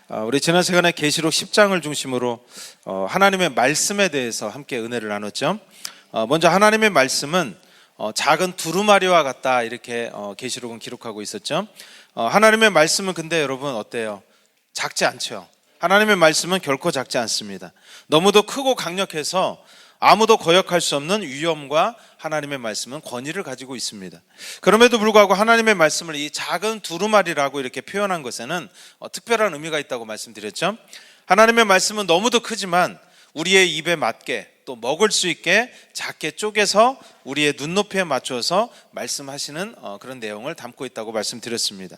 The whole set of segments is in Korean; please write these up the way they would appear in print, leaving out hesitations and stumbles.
우리 지난 시간에 계시록 10장을 중심으로 하나님의 말씀에 대해서 함께 은혜를 나눴죠. 먼저 하나님의 말씀은 작은 두루마리와 같다, 이렇게 계시록은 기록하고 있었죠. 하나님의 말씀은 근데 여러분 어때요? 작지 않죠. 하나님의 말씀은 결코 작지 않습니다. 너무도 크고 강력해서 아무도 거역할 수 없는 위엄과 하나님의 말씀은 권위를 가지고 있습니다. 그럼에도 불구하고 하나님의 말씀을 이 작은 두루마리라고 이렇게 표현한 것에는 특별한 의미가 있다고 말씀드렸죠. 하나님의 말씀은 너무도 크지만 우리의 입에 맞게 또 먹을 수 있게 작게 쪼개서 우리의 눈높이에 맞춰서 말씀하시는 그런 내용을 담고 있다고 말씀드렸습니다.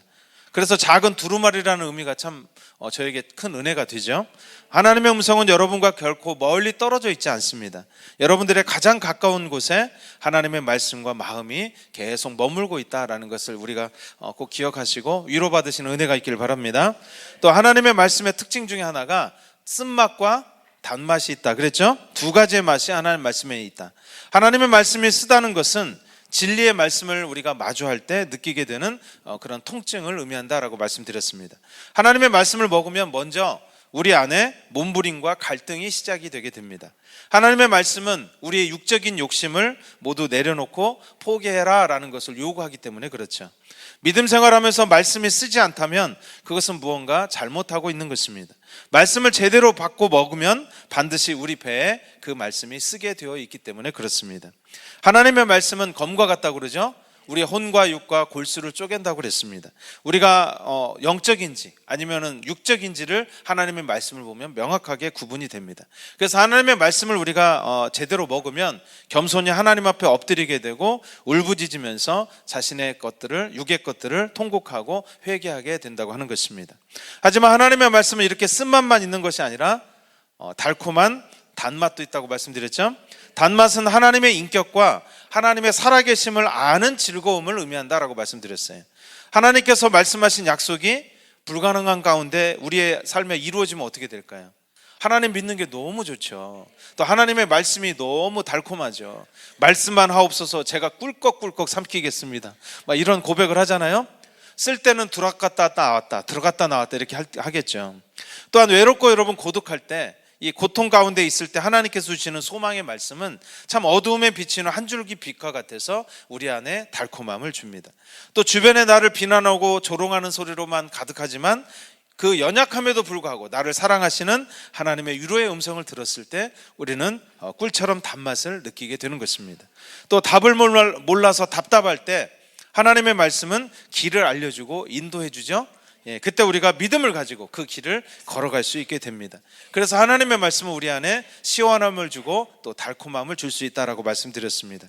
그래서 작은 두루마리라는 의미가 참 저에게 큰 은혜가 되죠. 하나님의 음성은 여러분과 결코 멀리 떨어져 있지 않습니다. 여러분들의 가장 가까운 곳에 하나님의 말씀과 마음이 계속 머물고 있다라는 것을 우리가 꼭 기억하시고 위로받으시는 은혜가 있기를 바랍니다. 또 하나님의 말씀의 특징 중에 하나가 쓴맛과 단맛이 있다 그랬죠? 두 가지의 맛이 하나님의 말씀에 있다. 하나님의 말씀이 쓰다는 것은 진리의 말씀을 우리가 마주할 때 느끼게 되는 그런 통증을 의미한다라고 말씀드렸습니다. 하나님의 말씀을 먹으면 먼저 우리 안에 몸부림과 갈등이 시작이 되게 됩니다. 하나님의 말씀은 우리의 육적인 욕심을 모두 내려놓고 포기해라 라는 것을 요구하기 때문에 그렇죠. 믿음 생활하면서 말씀이 쓰지 않다면 그것은 무언가 잘못하고 있는 것입니다. 말씀을 제대로 받고 먹으면 반드시 우리 배에 그 말씀이 쓰게 되어 있기 때문에 그렇습니다. 하나님의 말씀은 검과 같다고 그러죠. 우리의 혼과 육과 골수를 쪼갠다고 그랬습니다. 우리가 영적인지 아니면은 육적인지를 하나님의 말씀을 보면 명확하게 구분이 됩니다. 그래서 하나님의 말씀을 우리가 제대로 먹으면 겸손히 하나님 앞에 엎드리게 되고 울부짖으면서 자신의 것들을, 육의 것들을 통곡하고 회개하게 된다고 하는 것입니다. 하지만 하나님의 말씀은 이렇게 쓴맛만 있는 것이 아니라 달콤한 단맛도 있다고 말씀드렸죠. 단맛은 하나님의 인격과 하나님의 살아계심을 아는 즐거움을 의미한다라고 말씀드렸어요. 하나님께서 말씀하신 약속이 불가능한 가운데 우리의 삶에 이루어지면 어떻게 될까요? 하나님 믿는 게 너무 좋죠. 또 하나님의 말씀이 너무 달콤하죠. 말씀만 하옵소서 제가 꿀꺽꿀꺽 삼키겠습니다, 막 이런 고백을 하잖아요. 쓸 때는 들어갔다 나왔다 들어갔다 나왔다 이렇게 하겠죠. 또한 외롭고 여러분 고독할 때, 이 고통 가운데 있을 때 하나님께서 주시는 소망의 말씀은 참 어두움에 비치는 한 줄기 빛과 같아서 우리 안에 달콤함을 줍니다. 또 주변에 나를 비난하고 조롱하는 소리로만 가득하지만 그 연약함에도 불구하고 나를 사랑하시는 하나님의 위로의 음성을 들었을 때 우리는 꿀처럼 단맛을 느끼게 되는 것입니다. 또 답을 몰라서 답답할 때 하나님의 말씀은 길을 알려주고 인도해 주죠. 그때 우리가 믿음을 가지고 그 길을 걸어갈 수 있게 됩니다. 그래서 하나님의 말씀은 우리 안에 시원함을 주고 또 달콤함을 줄 수 있다라고 말씀드렸습니다.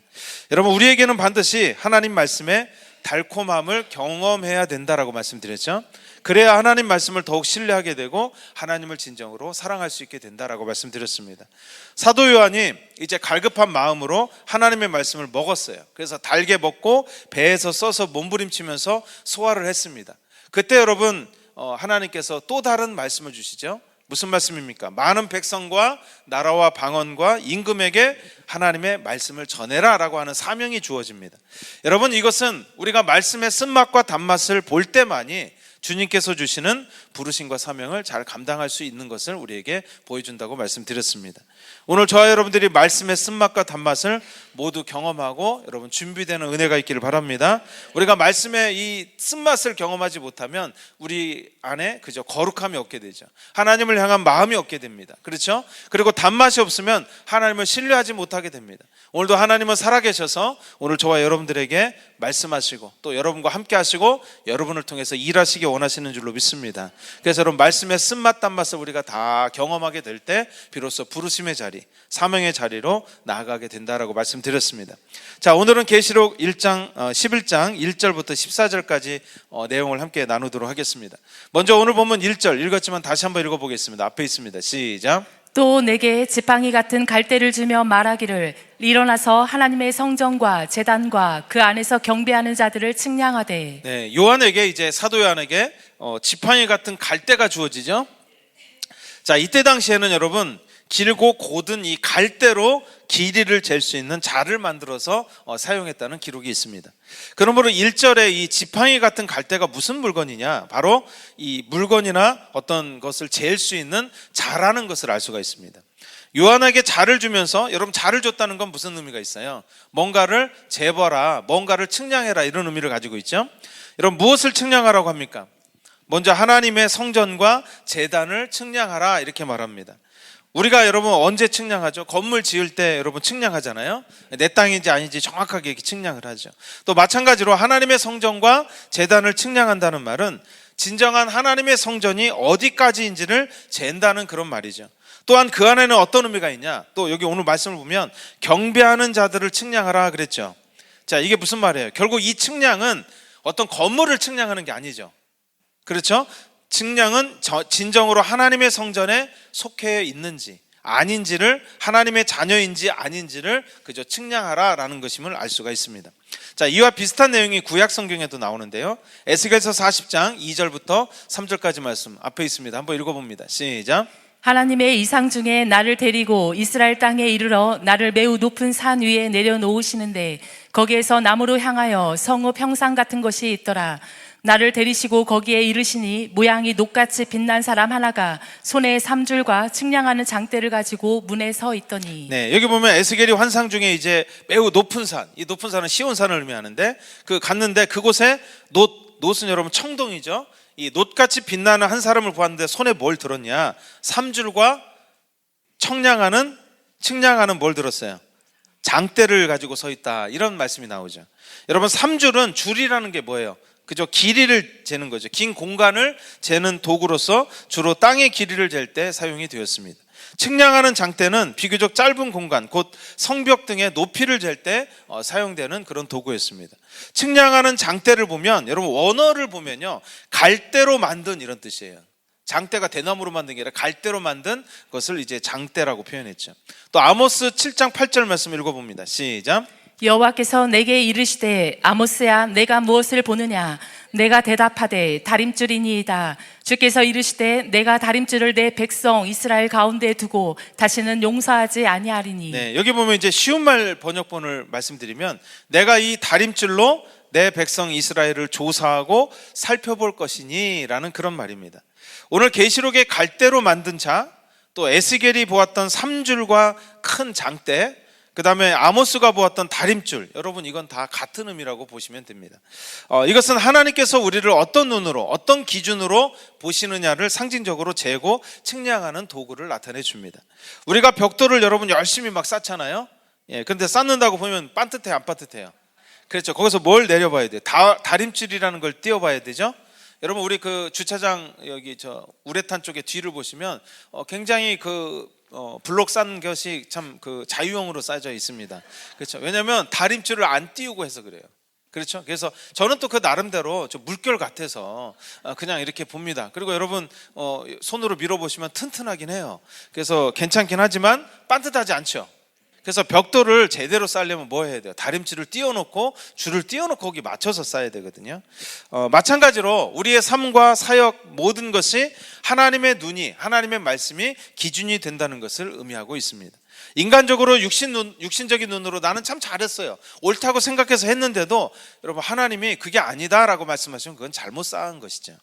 여러분, 우리에게는 반드시 하나님 말씀의 달콤함을 경험해야 된다라고 말씀드렸죠. 그래야 하나님 말씀을 더욱 신뢰하게 되고 하나님을 진정으로 사랑할 수 있게 된다라고 말씀드렸습니다. 사도 요한이 이제 갈급한 마음으로 하나님의 말씀을 먹었어요. 그래서 달게 먹고 배에서 써서 몸부림치면서 소화를 했습니다. 그때 여러분 하나님께서 또 다른 말씀을 주시죠. 무슨 말씀입니까? 많은 백성과 나라와 방언과 임금에게 하나님의 말씀을 전해라 라고 하는 사명이 주어집니다. 여러분, 이것은 우리가 말씀의 쓴맛과 단맛을 볼 때만이 주님께서 주시는 부르심과 사명을 잘 감당할 수 있는 것을 우리에게 보여준다고 말씀드렸습니다. 오늘 저와 여러분들이 말씀의 쓴맛과 단맛을 모두 경험하고 여러분 준비되는 은혜가 있기를 바랍니다. 우리가 말씀의 이 쓴맛을 경험하지 못하면 우리 안에 그저 거룩함이 없게 되죠. 하나님을 향한 마음이 없게 됩니다. 그렇죠? 그리고 단맛이 없으면 하나님을 신뢰하지 못하게 됩니다. 오늘도 하나님은 살아계셔서 오늘 저와 여러분들에게 말씀하시고 또 여러분과 함께 하시고 여러분을 통해서 일하시기 원하시는 줄로 믿습니다. 그래서 여러분, 말씀의 쓴맛 단맛을 우리가 다 경험하게 될 때 비로소 부르심의 자리, 사명의 자리로 나아가게 된다라고 말씀드렸습니다. 자, 오늘은 계시록 1장 11장 1절부터 14절까지 내용을 함께 나누도록 하겠습니다. 먼저 오늘 본문 1절 읽었지만 다시 한번 읽어보겠습니다. 앞에 있습니다. 시작. 또 내게 지팡이 같은 갈대를 주며 말하기를 일어나서 하나님의 성전과 제단과 그 안에서 경배하는 자들을 측량하되. 네, 요한에게 이제 사도 요한에게 지팡이 같은 갈대가 주어지죠. 자, 이때 당시에는 여러분 길고 곧은 이 갈대로 길이를 잴 수 있는 자를 만들어서 사용했다는 기록이 있습니다. 그러므로 1절에 이 지팡이 같은 갈대가 무슨 물건이냐? 바로 이 물건이나 어떤 것을 잴 수 있는 자라는 것을 알 수가 있습니다. 요한에게 자를 주면서, 여러분 자를 줬다는 건 무슨 의미가 있어요? 뭔가를 재봐라, 뭔가를 측량해라, 이런 의미를 가지고 있죠. 여러분 무엇을 측량하라고 합니까? 먼저 하나님의 성전과 제단을 측량하라, 이렇게 말합니다. 우리가 여러분 언제 측량하죠? 건물 지을 때 여러분 측량하잖아요. 내 땅인지 아닌지 정확하게 이렇게 측량을 하죠. 또 마찬가지로 하나님의 성전과 제단을 측량한다는 말은 진정한 하나님의 성전이 어디까지인지를 잰다는 그런 말이죠. 또한 그 안에는 어떤 의미가 있냐? 또 여기 오늘 말씀을 보면 경배하는 자들을 측량하라 그랬죠. 자, 이게 무슨 말이에요? 결국 이 측량은 어떤 건물을 측량하는 게 아니죠. 그렇죠? 측량은 진정으로 하나님의 성전에 속해 있는지 아닌지를, 하나님의 자녀인지 아닌지를 그저 측량하라라는 것임을 알 수가 있습니다. 자, 이와 비슷한 내용이 구약 성경에도 나오는데요. 에스겔서 40장 2절부터 3절까지 말씀 앞에 있습니다. 한번 읽어봅니다. 시작. 하나님의 이상 중에 나를 데리고 이스라엘 땅에 이르러 나를 매우 높은 산 위에 내려놓으시는데 거기에서 나무로 향하여 성읍 평상 같은 것이 있더라. 나를 데리시고 거기에 이르시니 모양이 녹같이 빛난 사람 하나가 손에 삼줄과 측량하는 장대를 가지고 문에 서 있더니. 네, 여기 보면 에스겔이 환상 중에 이제 매우 높은 산, 이 높은 산은 시온산을 의미하는데 갔는데 그곳에 놋은 여러분 청동이죠. 이 놋같이 빛나는 한 사람을 보았는데 손에 뭘 들었냐? 삼줄과 측량하는 뭘 들었어요? 장대를 가지고 서 있다, 이런 말씀이 나오죠. 여러분 삼줄은, 줄이라는 게 뭐예요? 그저 길이를 재는 거죠. 긴 공간을 재는 도구로서 주로 땅의 길이를 잴 때 사용이 되었습니다. 측량하는 장대는 비교적 짧은 공간, 곧 성벽 등의 높이를 잴 때 사용되는 그런 도구였습니다. 측량하는 장대를 보면, 여러분 원어를 보면요, 갈대로 만든, 이런 뜻이에요. 장대가 대나무로 만든 게 아니라 갈대로 만든 것을 이제 장대라고 표현했죠. 또 아모스 7장 8절 말씀 읽어봅니다. 시작. 여호와께서 내게 이르시되 아모스야 내가 무엇을 보느냐? 내가 대답하되 다림줄이니이다. 주께서 이르시되 내가 다림줄을 내 백성 이스라엘 가운데 두고 다시는 용서하지 아니하리니. 네, 여기 보면 이제 쉬운 말 번역본을 말씀드리면, 내가 이 다림줄로 내 백성 이스라엘을 조사하고 살펴볼 것이니 라는 그런 말입니다. 오늘 계시록의 갈대로 만든 자, 또 에스겔이 보았던 삼줄과 큰 장대, 그 다음에 아모스가 보았던 다림줄, 여러분 이건 다 같은 의미라고 보시면 됩니다. 이것은 하나님께서 우리를 어떤 눈으로, 어떤 기준으로 보시느냐를 상징적으로 재고 측량하는 도구를 나타내 줍니다. 우리가 벽돌을 여러분 열심히 막 쌓잖아요. 예, 근데 쌓는다고 보면 반듯해, 안 반듯해요? 그렇죠. 거기서 뭘 내려봐야 돼요? 다림줄이라는 걸 띄워봐야 되죠. 여러분 우리 그 주차장 여기 우레탄 쪽에 뒤를 보시면 굉장히 블록 쌓는 것이 참 자유형으로 쌓여져 있습니다. 그렇죠. 왜냐하면 다림줄을 안 띄우고 해서 그래요. 그렇죠. 그래서 저는 또 그 나름대로 좀 물결 같아서 그냥 이렇게 봅니다. 그리고 여러분 손으로 밀어보시면 튼튼하긴 해요. 그래서 괜찮긴 하지만 반듯하지 않죠. 그래서 벽돌을 제대로 쌓으려면 뭐 해야 돼요? 다림줄을 띄워놓고, 줄을 띄워놓고 거기 맞춰서 쌓아야 되거든요. 마찬가지로 우리의 삶과 사역 모든 것이 하나님의 눈이, 하나님의 말씀이 기준이 된다는 것을 의미하고 있습니다. 인간적으로 육신적인 눈으로 나는 참 잘했어요, 옳다고 생각해서 했는데도 여러분 하나님이 그게 아니다라고 말씀하시면 그건 잘못 쌓은 것이죠.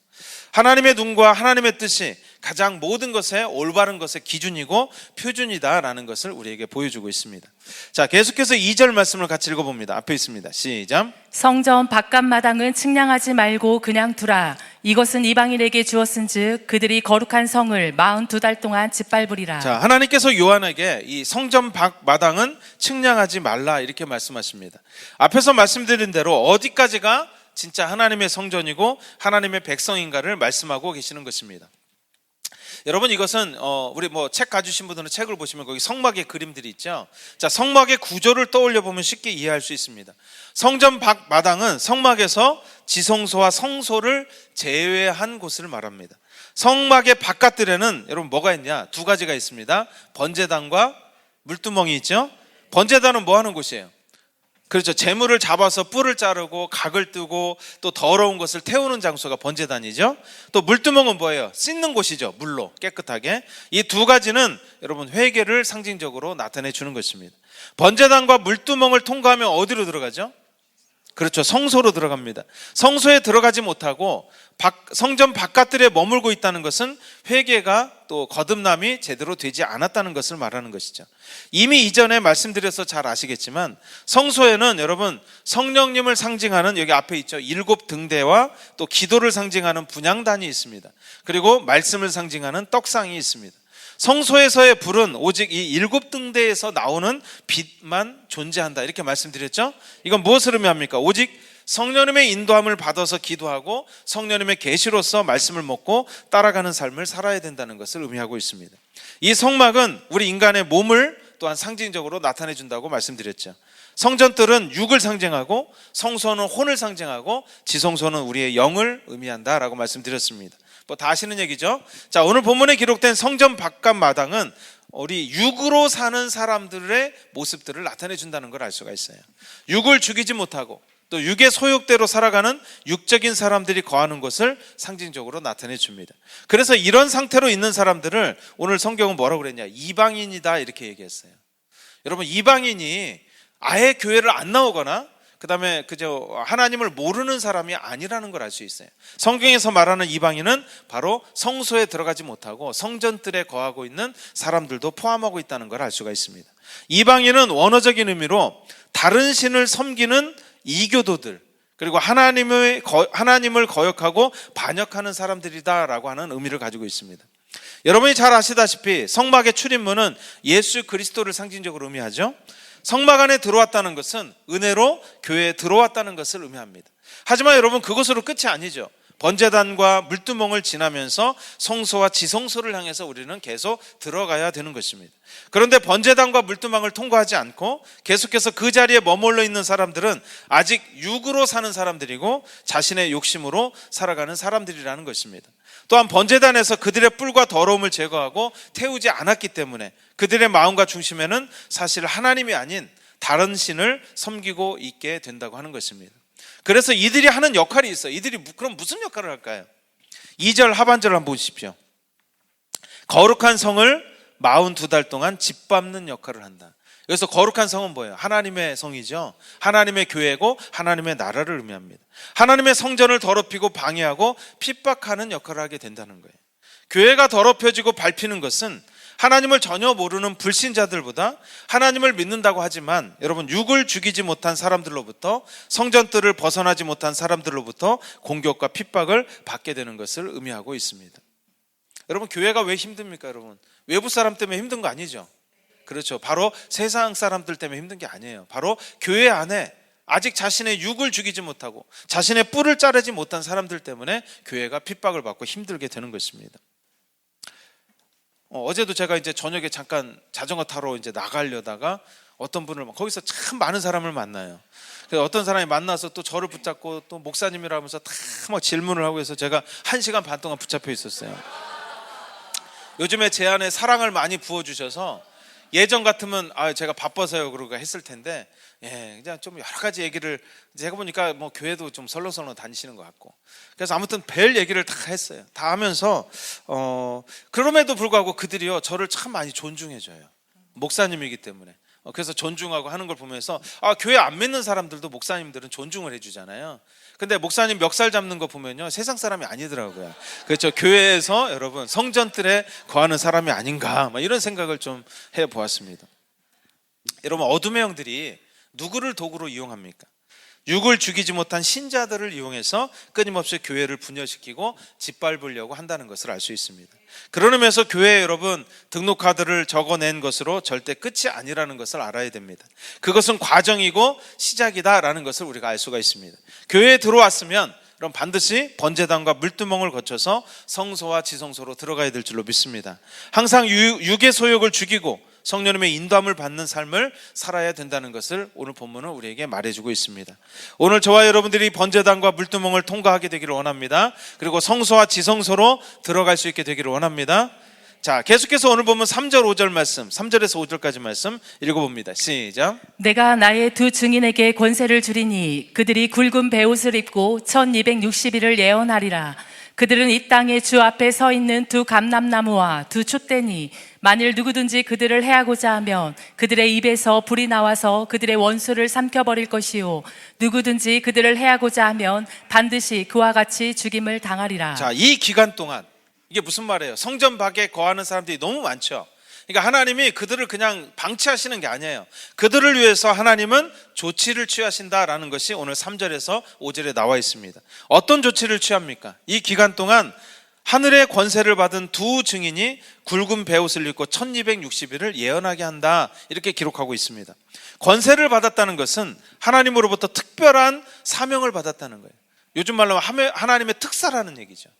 하나님의 눈과 하나님의 뜻이 가장 모든 것에, 올바른 것의 기준이고 표준이다라는 것을 우리에게 보여주고 있습니다. 자, 계속해서 2절 말씀을 같이 읽어봅니다. 앞에 있습니다. 시작. 성전 바깥 마당은 측량하지 말고 그냥 두라. 이것은 이방인에게 주었은즉 그들이 거룩한 성을 42달 동안 짓밟으리라. 자, 하나님께서 요한에게 이 성전 밖 마당은 측량하지 말라, 이렇게 말씀하십니다. 앞에서 말씀드린 대로 어디까지가 진짜 하나님의 성전이고 하나님의 백성인가를 말씀하고 계시는 것입니다. 여러분 이것은 우리 책 가주신 분들은 책을 보시면 거기 성막의 그림들이 있죠. 자, 성막의 구조를 떠올려 보면 쉽게 이해할 수 있습니다. 성전 밖 마당은 성막에서 지성소와 성소를 제외한 곳을 말합니다. 성막의 바깥들에는 여러분 뭐가 있냐? 두 가지가 있습니다. 번제단과 물두멍이 있죠. 번제단은 뭐 하는 곳이에요? 그렇죠. 재물을 잡아서 뿔을 자르고 각을 뜨고 또 더러운 것을 태우는 장소가 번제단이죠. 또 물두멍은 뭐예요? 씻는 곳이죠. 물로 깨끗하게. 이 두 가지는 여러분 회개를 상징적으로 나타내 주는 것입니다. 번제단과 물두멍을 통과하면 어디로 들어가죠? 그렇죠. 성소로 들어갑니다. 성소에 들어가지 못하고 성전 바깥들에 머물고 있다는 것은 회개가 또 거듭남이 제대로 되지 않았다는 것을 말하는 것이죠. 이미 이전에 말씀드려서 잘 아시겠지만 성소에는 여러분 성령님을 상징하는 여기 앞에 있죠. 7 등대와 또 기도를 상징하는 분향단이 있습니다. 그리고 말씀을 상징하는 떡상이 있습니다. 성소에서의 불은 오직 이 7 등대에서 나오는 빛만 존재한다 이렇게 말씀드렸죠. 이건 무엇을 의미합니까? 오직 성령님의 인도함을 받아서 기도하고 성령님의 계시로서 말씀을 먹고 따라가는 삶을 살아야 된다는 것을 의미하고 있습니다. 이 성막은 우리 인간의 몸을 또한 상징적으로 나타내 준다고 말씀드렸죠. 성전들은 육을 상징하고 성소는 혼을 상징하고 지성소는 우리의 영을 의미한다라고 말씀드렸습니다. 뭐 다 아시는 얘기죠. 자, 오늘 본문에 기록된 성전 바깥 마당은 우리 육으로 사는 사람들의 모습들을 나타내 준다는 걸 알 수가 있어요. 육을 죽이지 못하고 또 육의 소욕대로 살아가는 육적인 사람들이 거하는 것을 상징적으로 나타내 줍니다. 그래서 이런 상태로 있는 사람들을 오늘 성경은 뭐라고 그랬냐? 이방인이다 이렇게 얘기했어요. 여러분 이방인이 아예 교회를 안 나오거나 그 다음에 그저 하나님을 모르는 사람이 아니라는 걸 알 수 있어요. 성경에서 말하는 이방인은 바로 성소에 들어가지 못하고 성전들에 거하고 있는 사람들도 포함하고 있다는 걸 알 수가 있습니다. 이방인은 원어적인 의미로 다른 신을 섬기는 이교도들 그리고 하나님을 거역하고 반역하는 사람들이다라고 하는 의미를 가지고 있습니다. 여러분이 잘 아시다시피 성막의 출입문은 예수 그리스도를 상징적으로 의미하죠. 성막 안에 들어왔다는 것은 은혜로 교회에 들어왔다는 것을 의미합니다. 하지만 여러분 그것으로 끝이 아니죠. 번제단과 물두멍을 지나면서 성소와 지성소를 향해서 우리는 계속 들어가야 되는 것입니다. 그런데 번제단과 물두멍을 통과하지 않고 계속해서 그 자리에 머물러 있는 사람들은 아직 육으로 사는 사람들이고 자신의 욕심으로 살아가는 사람들이라는 것입니다. 또한 번제단에서 그들의 뿔과 더러움을 제거하고 태우지 않았기 때문에 그들의 마음과 중심에는 사실 하나님이 아닌 다른 신을 섬기고 있게 된다고 하는 것입니다. 그래서 이들이 하는 역할이 있어요. 이들이 그럼 무슨 역할을 할까요? 2절 하반절을 한번 보십시오. 거룩한 성을 42달 동안 짓밟는 역할을 한다. 여기서 거룩한 성은 뭐예요? 하나님의 성이죠. 하나님의 교회고 하나님의 나라를 의미합니다. 하나님의 성전을 더럽히고 방해하고 핍박하는 역할을 하게 된다는 거예요. 교회가 더럽혀지고 밟히는 것은 하나님을 전혀 모르는 불신자들보다 하나님을 믿는다고 하지만 여러분 육을 죽이지 못한 사람들로부터 성전들을 벗어나지 못한 사람들로부터 공격과 핍박을 받게 되는 것을 의미하고 있습니다. 여러분 교회가 왜 힘듭니까? 여러분 외부 사람 때문에 힘든 거 아니죠? 그렇죠. 바로 세상 사람들 때문에 힘든 게 아니에요. 바로 교회 안에 아직 자신의 육을 죽이지 못하고 자신의 뿔을 자르지 못한 사람들 때문에 교회가 핍박을 받고 힘들게 되는 것입니다. 어제도 제가 이제 저녁에 잠깐 자전거 타러 이제 나가려다가 어떤 분을 거기서 참 많은 사람을 만나요. 그래서 어떤 사람이 만나서 또 저를 붙잡고 또 목사님이라면서 다 막 질문을 하고 해서 제가 1시간 반 동안 붙잡혀 있었어요. 요즘에 제 안에 사랑을 많이 부어주셔서 예전 같으면 제가 바빠서요 그러고 했을 텐데 그냥 좀 여러 가지 얘기를 제가 보니까 뭐 교회도 좀 설렁설렁 다니시는 것 같고 그래서 아무튼 별 얘기를 다 했어요. 다 하면서 그럼에도 불구하고 그들이요 저를 참 많이 존중해줘요. 목사님이기 때문에. 그래서 존중하고 하는 걸 보면서 교회 안 믿는 사람들도 목사님들은 존중을 해주잖아요. 근데 목사님 멱살 잡는 거 보면요 세상 사람이 아니더라고요. 그렇죠. 교회에서 여러분 성전들에 거하는 사람이 아닌가 이런 생각을 좀 해보았습니다. 여러분 어둠의 영들이 누구를 도구로 이용합니까? 육을 죽이지 못한 신자들을 이용해서 끊임없이 교회를 분열시키고 짓밟으려고 한다는 것을 알 수 있습니다. 그런 의미에서 교회에 여러분 등록카드를 적어낸 것으로 절대 끝이 아니라는 것을 알아야 됩니다. 그것은 과정이고 시작이다라는 것을 우리가 알 수가 있습니다. 교회에 들어왔으면 그럼 반드시 번제단과 물두멍을 거쳐서 성소와 지성소로 들어가야 될 줄로 믿습니다. 항상 육의 소욕을 죽이고 성령님의 인도함을 받는 삶을 살아야 된다는 것을 오늘 본문은 우리에게 말해주고 있습니다. 오늘 저와 여러분들이 번제단과 물두멍을 통과하게 되기를 원합니다. 그리고 성소와 지성소로 들어갈 수 있게 되기를 원합니다. 자, 계속해서 오늘 보면 3절 5절 말씀, 3절에서 5절까지 말씀 읽어봅니다. 시작. 내가 나의 두 증인에게 권세를 주리니 그들이 굵은 베옷을 입고 1260일을 예언하리라. 그들은 이 땅에 주 앞에 서 있는 두 감람나무와 두 촛대니 만일 누구든지 그들을 해하고자 하면 그들의 입에서 불이 나와서 그들의 원수를 삼켜버릴 것이요 누구든지 그들을 해하고자 하면 반드시 그와 같이 죽임을 당하리라. 자, 이 기간 동안 이게 무슨 말이에요? 성전 밖에 거하는 사람들이 너무 많죠. 그러니까 하나님이 그들을 그냥 방치하시는 게 아니에요. 그들을 위해서 하나님은 조치를 취하신다라는 것이 오늘 3절에서 5절에 나와 있습니다. 어떤 조치를 취합니까? 이 기간 동안 하늘의 권세를 받은 두 증인이 굵은 베옷을 입고 1260일을 예언하게 한다, 이렇게 기록하고 있습니다. 권세를 받았다는 것은 하나님으로부터 특별한 사명을 받았다는 거예요. 요즘 말로 하나님의 특사라는 얘기죠.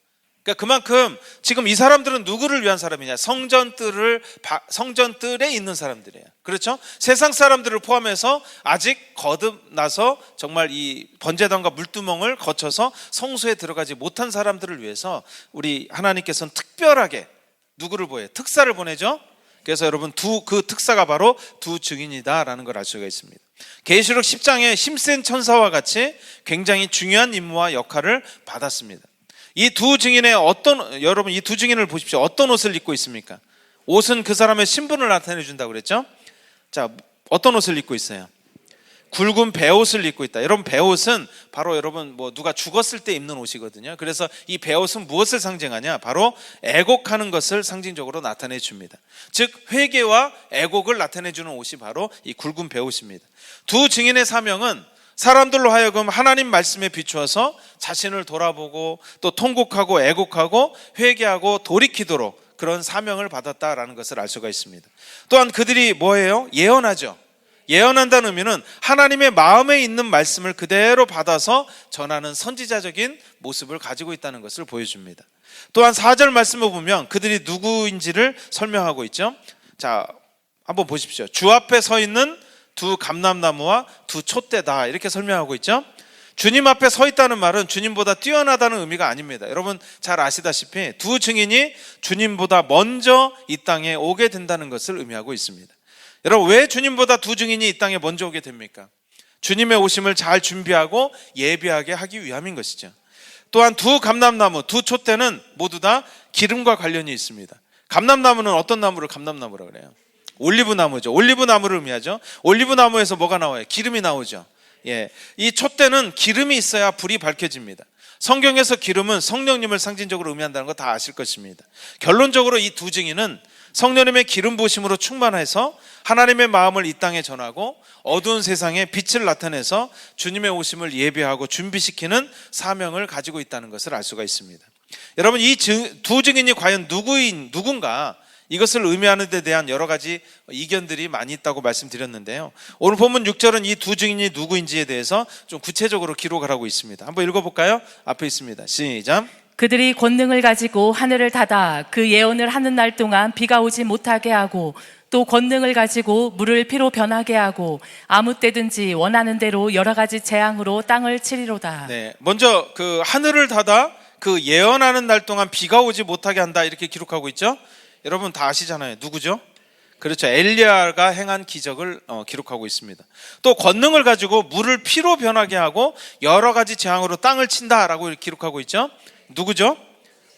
그러니까 그만큼 지금 이 사람들은 누구를 위한 사람이냐? 성전뜰에 있는 사람들이에요. 그렇죠? 세상 사람들을 포함해서 아직 거듭나서 정말 이 번제단과 물두멍을 거쳐서 성소에 들어가지 못한 사람들을 위해서 우리 하나님께서는 특별하게 누구를 보여요? 특사를 보내죠. 그래서 여러분 그 특사가 바로 두 증인이다라는 걸 알 수가 있습니다. 계시록 10장에 힘센 천사와 같이 굉장히 중요한 임무와 역할을 받았습니다. 이 두 증인의 여러분 이 두 증인을 보십시오. 어떤 옷을 입고 있습니까? 옷은 그 사람의 신분을 나타내 준다고 그랬죠? 자, 어떤 옷을 입고 있어요? 굵은 베옷을 입고 있다. 여러분, 베옷은 바로 여러분 누가 죽었을 때 입는 옷이거든요. 그래서 이 베옷은 무엇을 상징하냐? 바로 애곡하는 것을 상징적으로 나타내 줍니다. 즉 회개와 애곡을 나타내 주는 옷이 바로 이 굵은 베옷입니다. 두 증인의 사명은 사람들로 하여금 하나님 말씀에 비추어서 자신을 돌아보고 또 통곡하고 애곡하고 회개하고 돌이키도록 그런 사명을 받았다라는 것을 알 수가 있습니다. 또한 그들이 뭐예요? 예언하죠. 예언한다는 의미는 하나님의 마음에 있는 말씀을 그대로 받아서 전하는 선지자적인 모습을 가지고 있다는 것을 보여줍니다. 또한 4절 말씀을 보면 그들이 누구인지를 설명하고 있죠. 자, 한번 보십시오. 주 앞에 서 있는 두 감람나무와 두 촛대다, 이렇게 설명하고 있죠. 주님 앞에 서 있다는 말은 주님보다 뛰어나다는 의미가 아닙니다. 여러분 잘 아시다시피 두 증인이 주님보다 먼저 이 땅에 오게 된다는 것을 의미하고 있습니다. 여러분 왜 주님보다 두 증인이 이 땅에 먼저 오게 됩니까? 주님의 오심을 잘 준비하고 예비하게 하기 위함인 것이죠. 또한 두 감람나무, 두 촛대는 모두 다 기름과 관련이 있습니다. 감람나무는 어떤 나무를 감람나무라고 그래요? 올리브나무죠. 올리브나무를 의미하죠. 올리브나무에서 뭐가 나와요? 기름이 나오죠. 예, 이 촛대는 기름이 있어야 불이 밝혀집니다. 성경에서 기름은 성령님을 상징적으로 의미한다는 거 다 아실 것입니다. 결론적으로 이 두 증인은 성령님의 기름 부으심으로 충만해서 하나님의 마음을 이 땅에 전하고 어두운 세상에 빛을 나타내서 주님의 오심을 예비하고 준비시키는 사명을 가지고 있다는 것을 알 수가 있습니다. 여러분 이 두 증인이 과연 누군가, 이것을 의미하는 데 대한 여러 가지 이견들이 많이 있다고 말씀드렸는데요. 오늘 본문 6절은 이 두 증인이 누구인지에 대해서 좀 구체적으로 기록을 하고 있습니다. 한번 읽어볼까요? 앞에 있습니다. 시작. 그들이 권능을 가지고 하늘을 닫아 그 예언을 하는 날 동안 비가 오지 못하게 하고 또 권능을 가지고 물을 피로 변하게 하고 아무 때든지 원하는 대로 여러 가지 재앙으로 땅을 치리로다. 네, 먼저 그 하늘을 닫아 그 예언하는 날 동안 비가 오지 못하게 한다, 이렇게 기록하고 있죠. 여러분 다 아시잖아요. 누구죠? 그렇죠. 엘리야가 행한 기적을 기록하고 있습니다. 또 권능을 가지고 물을 피로 변하게 하고 여러 가지 재앙으로 땅을 친다라고 기록하고 있죠. 누구죠?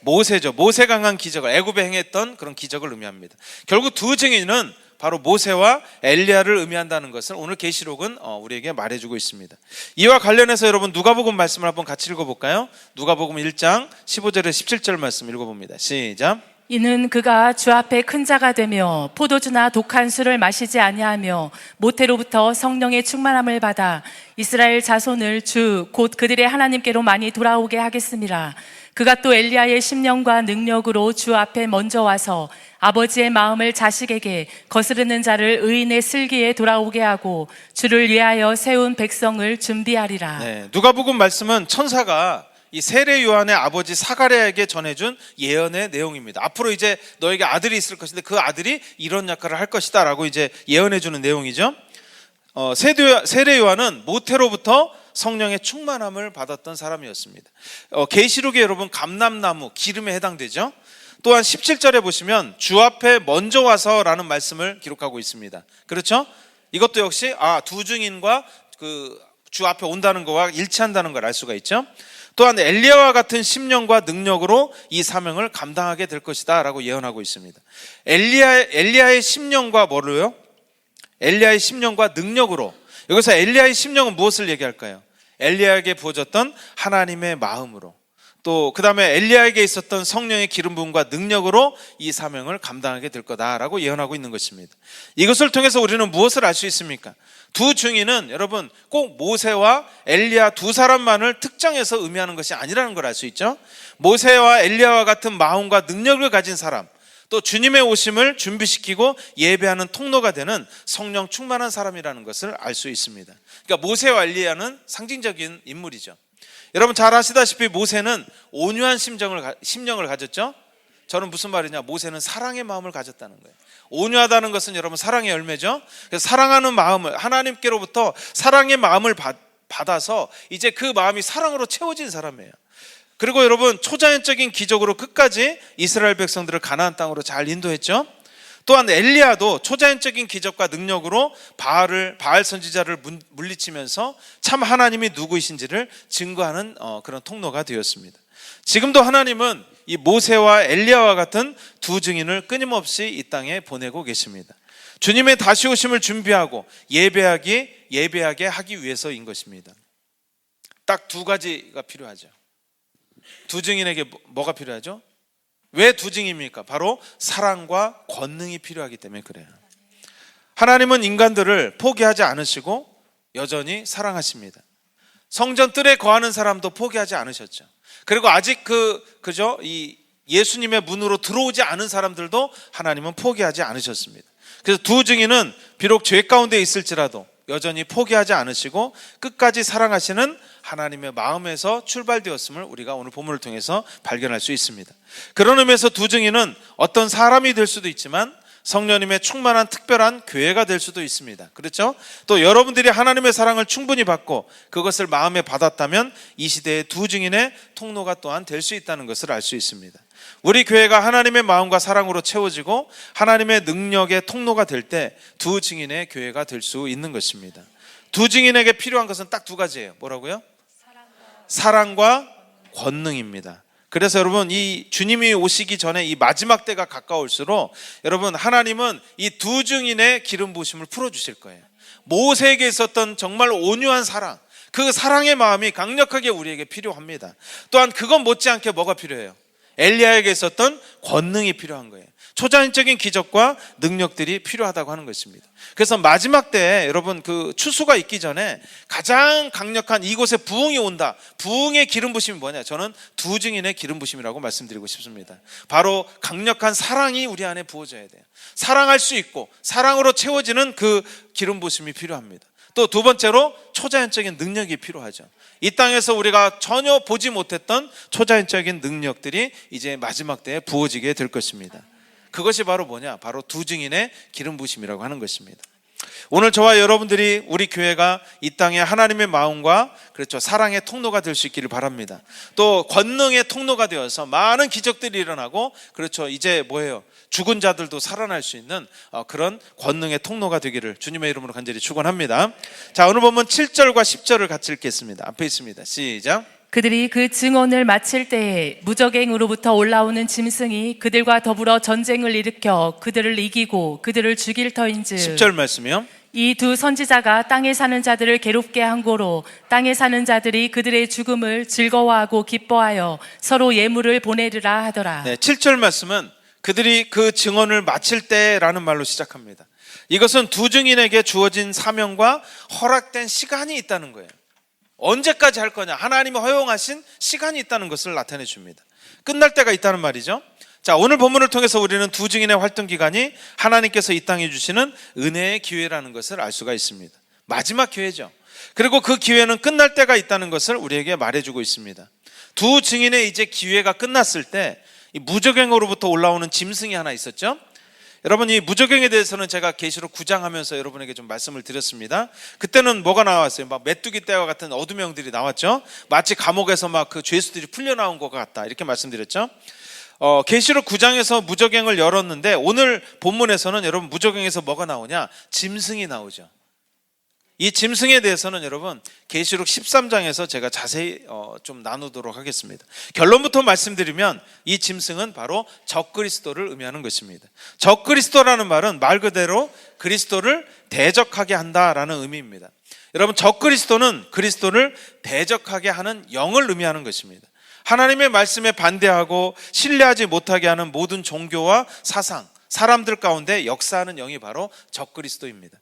모세죠. 모세가 행한 기적을, 애굽에 행했던 그런 기적을 의미합니다. 결국 두 증인은 바로 모세와 엘리야를 의미한다는 것을 오늘 계시록은 우리에게 말해주고 있습니다. 이와 관련해서 여러분 누가복음 말씀을 한번 같이 읽어볼까요? 누가복음 1장 15절에 17절 말씀 읽어봅니다. 시작. 이는 그가 주 앞에 큰 자가 되며 포도주나 독한 술을 마시지 아니하며 모태로부터 성령의 충만함을 받아 이스라엘 자손을 주 곧 그들의 하나님께로 많이 돌아오게 하겠습니다. 그가 또 엘리야의 심령과 능력으로 주 앞에 먼저 와서 아버지의 마음을 자식에게 거스르는 자를 의인의 슬기에 돌아오게 하고 주를 위하여 세운 백성을 준비하리라. 네, 누가복음 말씀은 천사가 이 세례 요한의 아버지 사가랴에게 전해준 예언의 내용입니다. 앞으로 이제 너에게 아들이 있을 것인데 그 아들이 이런 역할을 할 것이다라고 이제 예언해주는 내용이죠. 세례 요한은 모태로부터 성령의 충만함을 받았던 사람이었습니다. 계시록에 여러분 감람나무, 기름에 해당되죠. 또한 17절에 보시면 주 앞에 먼저 와서라는 말씀을 기록하고 있습니다. 그렇죠? 이것도 역시 두 증인과 그 주 앞에 온다는 것과 일치한다는 걸 알 수가 있죠. 또한 엘리야와 같은 심령과 능력으로 이 사명을 감당하게 될 것이다 라고 예언하고 있습니다. 엘리야의 심령과 뭐로요? 엘리야의 심령과 능력으로. 여기서 엘리야의 심령은 무엇을 얘기할까요? 엘리야에게 부어졌던 하나님의 마음으로, 또 그 다음에 엘리야에게 있었던 성령의 기름 부음과 능력으로 이 사명을 감당하게 될 거다라고 예언하고 있는 것입니다. 이것을 통해서 우리는 무엇을 알 수 있습니까? 두 증인은 여러분 꼭 모세와 엘리야 두 사람만을 특정해서 의미하는 것이 아니라는 걸 알 수 있죠. 모세와 엘리야와 같은 마음과 능력을 가진 사람, 또 주님의 오심을 준비시키고 예배하는 통로가 되는 성령 충만한 사람이라는 것을 알 수 있습니다. 그러니까 모세와 엘리야는 상징적인 인물이죠. 여러분 잘 아시다시피 모세는 온유한 심령을 가졌죠. 저는 무슨 말이냐, 모세는 사랑의 마음을 가졌다는 거예요. 온유하다는 것은 여러분 사랑의 열매죠. 그래서 사랑하는 마음을, 하나님께로부터 사랑의 마음을 받아서 이제 그 마음이 사랑으로 채워진 사람이에요. 그리고 여러분 초자연적인 기적으로 끝까지 이스라엘 백성들을 가나안 땅으로 잘 인도했죠. 또한 엘리야도 초자연적인 기적과 능력으로 바알 선지자를 물리치면서 참 하나님이 누구이신지를 증거하는 그런 통로가 되었습니다. 지금도 하나님은 이 모세와 엘리야와 같은 두 증인을 끊임없이 이 땅에 보내고 계십니다. 주님의 다시 오심을 준비하고 예배하게 하기 위해서인 것입니다. 딱 두 가지가 필요하죠. 두 증인에게 뭐가 필요하죠? 왜 두 증인입니까? 바로 사랑과 권능이 필요하기 때문에 그래요. 하나님은 인간들을 포기하지 않으시고 여전히 사랑하십니다. 성전 뜰에 거하는 사람도 포기하지 않으셨죠. 그리고 아직 이 예수님의 문으로 들어오지 않은 사람들도 하나님은 포기하지 않으셨습니다. 그래서 두 증인은 비록 죄 가운데 있을지라도 여전히 포기하지 않으시고 끝까지 사랑하시는 하나님의 마음에서 출발되었음을 우리가 오늘 본문을 통해서 발견할 수 있습니다. 그런 의미에서 두 증인은 어떤 사람이 될 수도 있지만 성령님의 충만한 특별한 교회가 될 수도 있습니다. 그렇죠? 또 여러분들이 하나님의 사랑을 충분히 받고 그것을 마음에 받았다면 이 시대의 두 증인의 통로가 또한 될 수 있다는 것을 알 수 있습니다. 우리 교회가 하나님의 마음과 사랑으로 채워지고 하나님의 능력의 통로가 될 때 두 증인의 교회가 될 수 있는 것입니다. 두 증인에게 필요한 것은 딱 두 가지예요. 뭐라고요? 사랑과 권능입니다. 그래서 여러분 이 주님이 오시기 전에 이 마지막 때가 가까울수록 여러분 하나님은 이 두 증인의 기름 부으심을 풀어주실 거예요. 모세에게 있었던 정말 온유한 사랑, 그 사랑의 마음이 강력하게 우리에게 필요합니다. 또한 그것 못지않게 뭐가 필요해요? 엘리야에게 있었던 권능이 필요한 거예요. 초자연적인 기적과 능력들이 필요하다고 하는 것입니다. 그래서 마지막 때에 여러분 그 추수가 있기 전에 가장 강력한 이곳에 부흥이 온다. 부흥의 기름 부심이 뭐냐? 저는 두 증인의 기름 부심이라고 말씀드리고 싶습니다. 바로 강력한 사랑이 우리 안에 부어져야 돼요. 사랑할 수 있고 사랑으로 채워지는 그 기름 부심이 필요합니다. 또 두 번째로 초자연적인 능력이 필요하죠. 이 땅에서 우리가 전혀 보지 못했던 초자연적인 능력들이 이제 마지막 때에 부어지게 될 것입니다. 그것이 바로 뭐냐? 바로 두 증인의 기름 부심이라고 하는 것입니다. 오늘 저와 여러분들이 우리 교회가 이 땅에 하나님의 마음과 그렇죠 사랑의 통로가 될 수 있기를 바랍니다. 또 권능의 통로가 되어서 많은 기적들이 일어나고 그렇죠 이제 뭐예요? 죽은 자들도 살아날 수 있는 그런 권능의 통로가 되기를 주님의 이름으로 간절히 축원합니다. 자, 오늘 보면 7절과 10절을 같이 읽겠습니다. 앞에 있습니다. 시작. 그들이 그 증언을 마칠 때에 무적행으로부터 올라오는 짐승이 그들과 더불어 전쟁을 일으켜 그들을 이기고 그들을 죽일 터인즉 10절 말씀이요. 이 두 선지자가 땅에 사는 자들을 괴롭게 한 고로 땅에 사는 자들이 그들의 죽음을 즐거워하고 기뻐하여 서로 예물을 보내리라 하더라. 네, 7절 말씀은 그들이 그 증언을 마칠 때라는 말로 시작합니다. 이것은 두 증인에게 주어진 사명과 허락된 시간이 있다는 거예요. 언제까지 할 거냐? 하나님이 허용하신 시간이 있다는 것을 나타내 줍니다. 끝날 때가 있다는 말이죠. 자, 오늘 본문을 통해서 우리는 두 증인의 활동 기간이 하나님께서 이 땅에 주시는 은혜의 기회라는 것을 알 수가 있습니다. 마지막 기회죠. 그리고 그 기회는 끝날 때가 있다는 것을 우리에게 말해주고 있습니다. 두 증인의 이제 기회가 끝났을 때 이 무적행으로부터 올라오는 짐승이 하나 있었죠. 여러분 이 무적행에 대해서는 제가 계시록 9장 하면서 여러분에게 좀 말씀을 드렸습니다. 그때는 뭐가 나왔어요? 막 메뚜기 떼와 같은 어둠의 영들이 나왔죠. 마치 감옥에서 막 그 죄수들이 풀려 나온 것 같다 이렇게 말씀드렸죠. 계시록 9장에서 무저갱을 열었는데 오늘 본문에서는 여러분 무저갱에서 뭐가 나오냐? 짐승이 나오죠. 이 짐승에 대해서는 여러분 계시록 13장에서 제가 자세히 좀 나누도록 하겠습니다. 결론부터 말씀드리면 이 짐승은 바로 적그리스도를 의미하는 것입니다. 적그리스도라는 말은 말 그대로 그리스도를 대적하게 한다라는 의미입니다. 여러분 적그리스도는 그리스도를 대적하게 하는 영을 의미하는 것입니다. 하나님의 말씀에 반대하고 신뢰하지 못하게 하는 모든 종교와 사상, 사람들 가운데 역사하는 영이 바로 적그리스도입니다.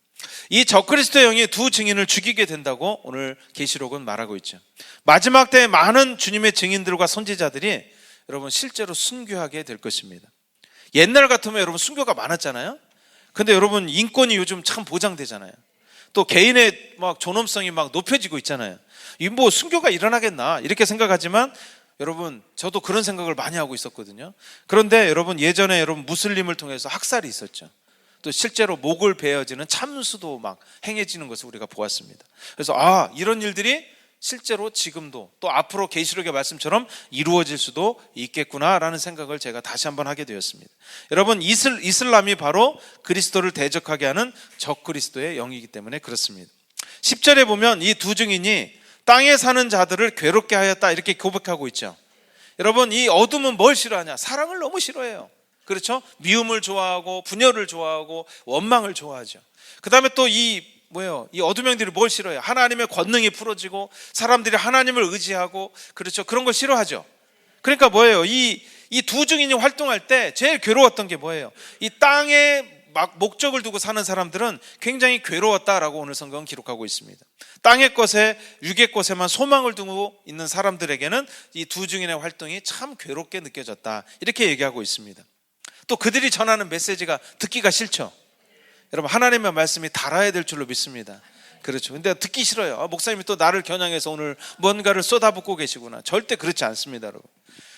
이 적그리스도의 영이 두 증인을 죽이게 된다고 오늘 계시록은 말하고 있죠. 마지막 때에 많은 주님의 증인들과 선지자들이 여러분 실제로 순교하게 될 것입니다. 옛날 같으면 여러분 순교가 많았잖아요. 근데 여러분 인권이 요즘 참 보장되잖아요. 또 개인의 막 존엄성이 막 높여지고 있잖아요. 이 뭐 순교가 일어나겠나 이렇게 생각하지만 여러분 저도 그런 생각을 많이 하고 있었거든요. 그런데 여러분 예전에 여러분 무슬림을 통해서 학살이 있었죠. 또 실제로 목을 베어지는 참수도 막 행해지는 것을 우리가 보았습니다. 그래서 이런 일들이 실제로 지금도 또 앞으로 계시록의 말씀처럼 이루어질 수도 있겠구나라는 생각을 제가 다시 한번 하게 되었습니다. 여러분 이슬람이 바로 그리스도를 대적하게 하는 적그리스도의 영이기 때문에 그렇습니다. 10절에 보면 이 두 증인이 땅에 사는 자들을 괴롭게 하였다 이렇게 고백하고 있죠. 여러분 이 어둠은 뭘 싫어하냐? 사랑을 너무 싫어해요. 그렇죠? 미움을 좋아하고 분열을 좋아하고 원망을 좋아하죠. 그 다음에 또 이 어둠 영들이 뭘 싫어해요? 하나님의 권능이 풀어지고 사람들이 하나님을 의지하고 그렇죠? 그런 걸 싫어하죠. 그러니까 뭐예요? 이 두 증인이 활동할 때 제일 괴로웠던 게 뭐예요? 이 땅에 막 목적을 두고 사는 사람들은 굉장히 괴로웠다라고 오늘 성경은 기록하고 있습니다. 땅의 것에 육의 것에만 소망을 두고 있는 사람들에게는 이 두 증인의 활동이 참 괴롭게 느껴졌다 이렇게 얘기하고 있습니다. 또 그들이 전하는 메시지가 듣기가 싫죠. 여러분 하나님의 말씀이 달아야 될 줄로 믿습니다. 그렇죠. 근데 듣기 싫어요. 목사님이 또 나를 겨냥해서 오늘 뭔가를 쏟아붓고 계시구나. 절대 그렇지 않습니다, 여러분.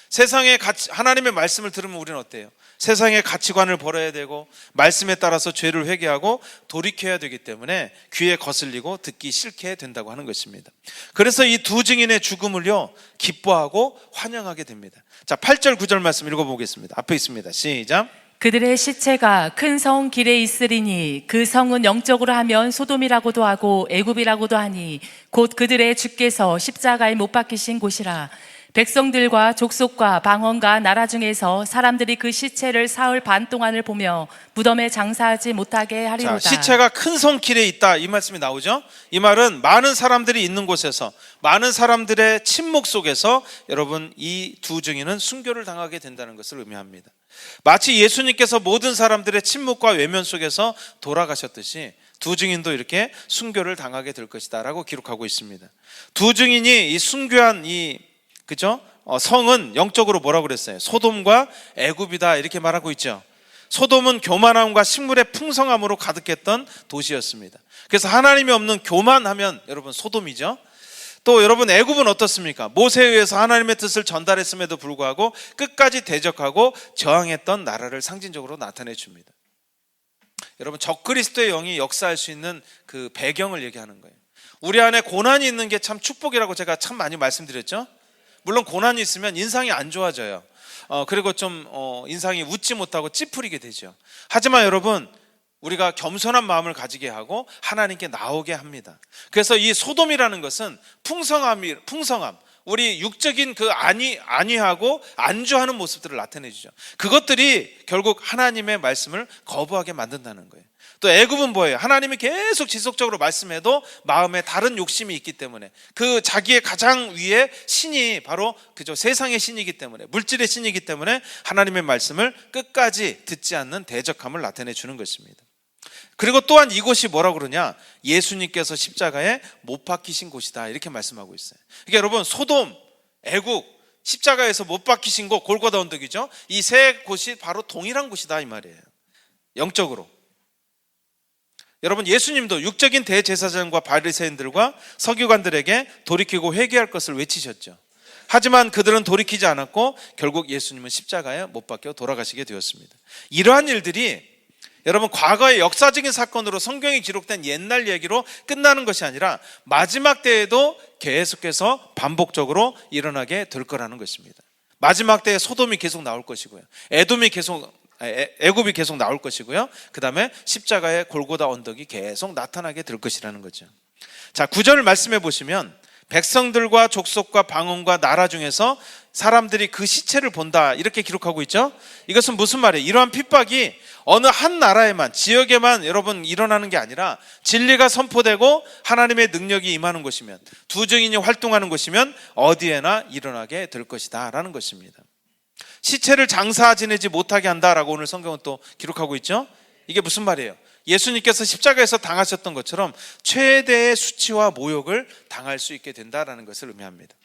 세상의 하나님의 말씀을 들으면 우리는 어때요? 세상의 가치관을 버려야 되고 말씀에 따라서 죄를 회개하고 돌이켜야 되기 때문에 귀에 거슬리고 듣기 싫게 된다고 하는 것입니다. 그래서 이 두 증인의 죽음을요 기뻐하고 환영하게 됩니다. 자, 8절 9절 말씀 읽어보겠습니다. 앞에 있습니다. 시작. 그들의 시체가 큰 성 길에 있으리니 그 성은 영적으로 하면 소돔이라고도 하고 애굽이라고도 하니 곧 그들의 주께서 십자가에 못 박히신 곳이라. 백성들과 족속과 방언과 나라 중에서 사람들이 그 시체를 사흘 반 동안을 보며 무덤에 장사하지 못하게 하리로다. 자, 시체가 큰 성길에 있다 이 말씀이 나오죠. 이 말은 많은 사람들이 있는 곳에서 많은 사람들의 침묵 속에서 여러분 이 두 증인은 순교를 당하게 된다는 것을 의미합니다. 마치 예수님께서 모든 사람들의 침묵과 외면 속에서 돌아가셨듯이 두 증인도 이렇게 순교를 당하게 될 것이다 라고 기록하고 있습니다. 두 증인이 이 순교한 그죠? 성은 영적으로 뭐라고 그랬어요? 소돔과 애굽이다 이렇게 말하고 있죠. 소돔은 교만함과 식물의 풍성함으로 가득했던 도시였습니다. 그래서 하나님이 없는 교만하면 여러분 소돔이죠. 또 여러분 애굽은 어떻습니까? 모세에 의해서 하나님의 뜻을 전달했음에도 불구하고 끝까지 대적하고 저항했던 나라를 상징적으로 나타내 줍니다. 여러분 적그리스도의 영이 역사할 수 있는 그 배경을 얘기하는 거예요. 우리 안에 고난이 있는 게 참 축복이라고 제가 참 많이 말씀드렸죠. 물론 고난이 있으면 인상이 안 좋아져요. 그리고 좀 인상이 웃지 못하고 찌푸리게 되죠. 하지만 여러분 우리가 겸손한 마음을 가지게 하고 하나님께 나오게 합니다. 그래서 이 소돔이라는 것은 풍성함, 우리 육적인 그 안위하고 안주하는 모습들을 나타내주죠. 그것들이 결국 하나님의 말씀을 거부하게 만든다는 거예요. 또 애굽은 뭐예요? 하나님이 계속 지속적으로 말씀해도 마음에 다른 욕심이 있기 때문에 그 자기의 가장 위에 신이 바로 그저 세상의 신이기 때문에 물질의 신이기 때문에 하나님의 말씀을 끝까지 듣지 않는 대적함을 나타내 주는 것입니다. 그리고 또한 이곳이 뭐라고 그러냐? 예수님께서 십자가에 못 박히신 곳이다 이렇게 말씀하고 있어요. 그러니까 여러분 소돔, 애국, 십자가에서 못 박히신 곳 골고다 언덕이죠. 이 세 곳이 바로 동일한 곳이다 이 말이에요. 영적으로. 여러분 예수님도 육적인 대제사장과 바리새인들과 서기관들에게 돌이키고 회개할 것을 외치셨죠. 하지만 그들은 돌이키지 않았고 결국 예수님은 십자가에 못 박혀 돌아가시게 되었습니다. 이러한 일들이 여러분 과거의 역사적인 사건으로 성경에 기록된 옛날 얘기로 끝나는 것이 아니라 마지막 때에도 계속해서 반복적으로 일어나게 될 거라는 것입니다. 마지막 때에 소돔이 계속 나올 것이고요. 애굽이 계속 나올 것이고요. 그 다음에 십자가의 골고다 언덕이 계속 나타나게 될 것이라는 거죠. 자, 9절을 말씀해 보시면 백성들과 족속과 방언과 나라 중에서 사람들이 그 시체를 본다 이렇게 기록하고 있죠. 이것은 무슨 말이에요? 이러한 핍박이 어느 한 나라에만, 지역에만 여러분 일어나는 게 아니라 진리가 선포되고 하나님의 능력이 임하는 곳이면, 두 증인이 활동하는 곳이면 어디에나 일어나게 될 것이다 라는 것입니다. 시체를 장사 지내지 못하게 한다라고 오늘 성경은 또 기록하고 있죠. 이게 무슨 말이에요? 예수님께서 십자가에서 당하셨던 것처럼 최대의 수치와 모욕을 당할 수 있게 된다라는 것을 의미합니다.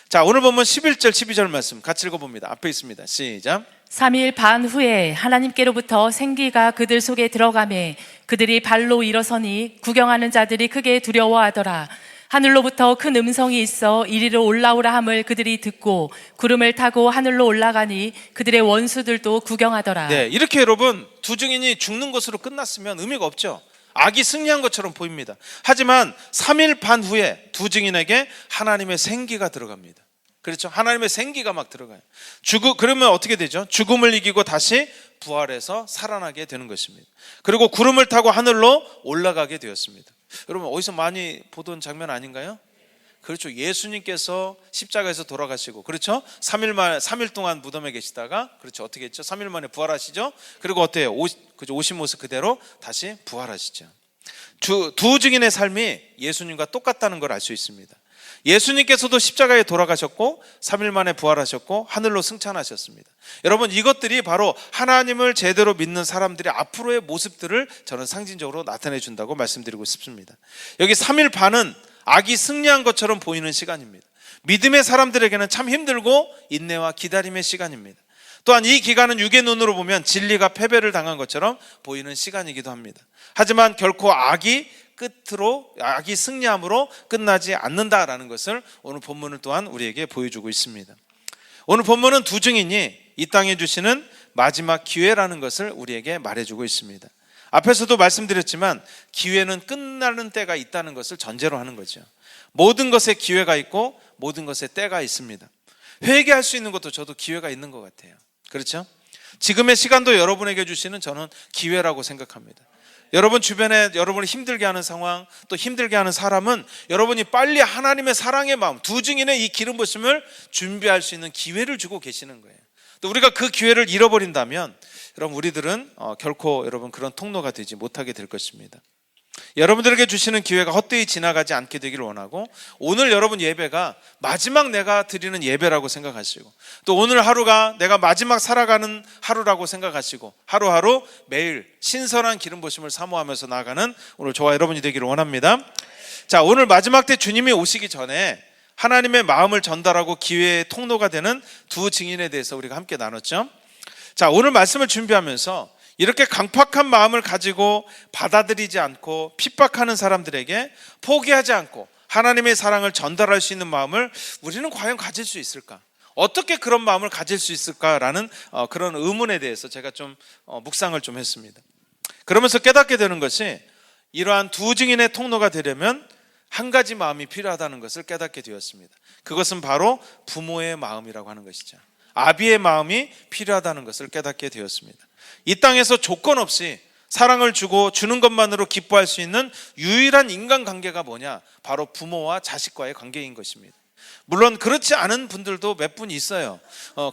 자, 오늘 보면 11절 12절 말씀 같이 읽어봅니다. 앞에 있습니다. 시작. 3일 반 후에 하나님께로부터 생기가 그들 속에 들어가매 그들이 발로 일어서니 구경하는 자들이 크게 두려워하더라. 하늘로부터 큰 음성이 있어 이리로 올라오라 함을 그들이 듣고 구름을 타고 하늘로 올라가니 그들의 원수들도 구경하더라. 네, 이렇게 여러분 두 증인이 죽는 것으로 끝났으면 의미가 없죠. 악이 승리한 것처럼 보입니다. 하지만 3일 반 후에 두 증인에게 하나님의 생기가 들어갑니다. 그렇죠? 하나님의 생기가 막 들어가요. 그러면 어떻게 되죠? 죽음을 이기고 다시 부활해서 살아나게 되는 것입니다. 그리고 구름을 타고 하늘로 올라가게 되었습니다. 여러분 어디서 많이 보던 장면 아닌가요? 그렇죠. 예수님께서 십자가에서 돌아가시고, 그렇죠? 3일 동안 무덤에 계시다가, 그렇죠. 어떻게 했죠? 3일 만에 부활하시죠? 그리고 어때요? 오신 모습 그대로 다시 부활하시죠. 두 증인의 삶이 예수님과 똑같다는 걸 알 수 있습니다. 예수님께서도 십자가에 돌아가셨고 3일 만에 부활하셨고 하늘로 승천하셨습니다. 여러분 이것들이 바로 하나님을 제대로 믿는 사람들의 앞으로의 모습들을 저는 상징적으로 나타내 준다고 말씀드리고 싶습니다. 여기 3일 반은 악이 승리한 것처럼 보이는 시간입니다. 믿음의 사람들에게는 참 힘들고 인내와 기다림의 시간입니다. 또한 이 기간은 육의 눈으로 보면 진리가 패배를 당한 것처럼 보이는 시간이기도 합니다. 하지만 결코 악이 승리함으로 끝나지 않는다라는 것을 오늘 본문을 또한 우리에게 보여주고 있습니다. 오늘 본문은 두 증인이 이 땅에 주시는 마지막 기회라는 것을 우리에게 말해주고 있습니다. 앞에서도 말씀드렸지만 기회는 끝나는 때가 있다는 것을 전제로 하는 거죠. 모든 것에 기회가 있고 모든 것에 때가 있습니다. 회개할 수 있는 것도 저도 기회가 있는 것 같아요. 그렇죠? 지금의 시간도 여러분에게 주시는 저는 기회라고 생각합니다. 여러분 주변에 여러분을 힘들게 하는 상황, 또 힘들게 하는 사람은 여러분이 빨리 하나님의 사랑의 마음, 두 증인의 이 기름 부심을 준비할 수 있는 기회를 주고 계시는 거예요. 또 우리가 그 기회를 잃어버린다면 여러분 우리들은 결코 여러분 그런 통로가 되지 못하게 될 것입니다. 여러분들에게 주시는 기회가 헛되이 지나가지 않게 되기를 원하고, 오늘 여러분 예배가 마지막 내가 드리는 예배라고 생각하시고, 또 오늘 하루가 내가 마지막 살아가는 하루라고 생각하시고, 하루하루 매일 신선한 기름 부심을 사모하면서 나아가는 오늘 저와 여러분이 되기를 원합니다. 자, 오늘 마지막 때 주님이 오시기 전에 하나님의 마음을 전달하고 기회의 통로가 되는 두 증인에 대해서 우리가 함께 나눴죠. 자, 오늘 말씀을 준비하면서 이렇게 강팍한 마음을 가지고 받아들이지 않고 핍박하는 사람들에게 포기하지 않고 하나님의 사랑을 전달할 수 있는 마음을 우리는 과연 가질 수 있을까? 어떻게 그런 마음을 가질 수 있을까라는 그런 의문에 대해서 제가 좀 묵상을 좀 했습니다. 그러면서 깨닫게 되는 것이 이러한 두 증인의 통로가 되려면 한 가지 마음이 필요하다는 것을 깨닫게 되었습니다. 그것은 바로 부모의 마음이라고 하는 것이죠. 아비의 마음이 필요하다는 것을 깨닫게 되었습니다. 이 땅에서 조건 없이 사랑을 주고 주는 것만으로 기뻐할 수 있는 유일한 인간관계가 뭐냐? 바로 부모와 자식과의 관계인 것입니다. 물론 그렇지 않은 분들도 몇 분 있어요.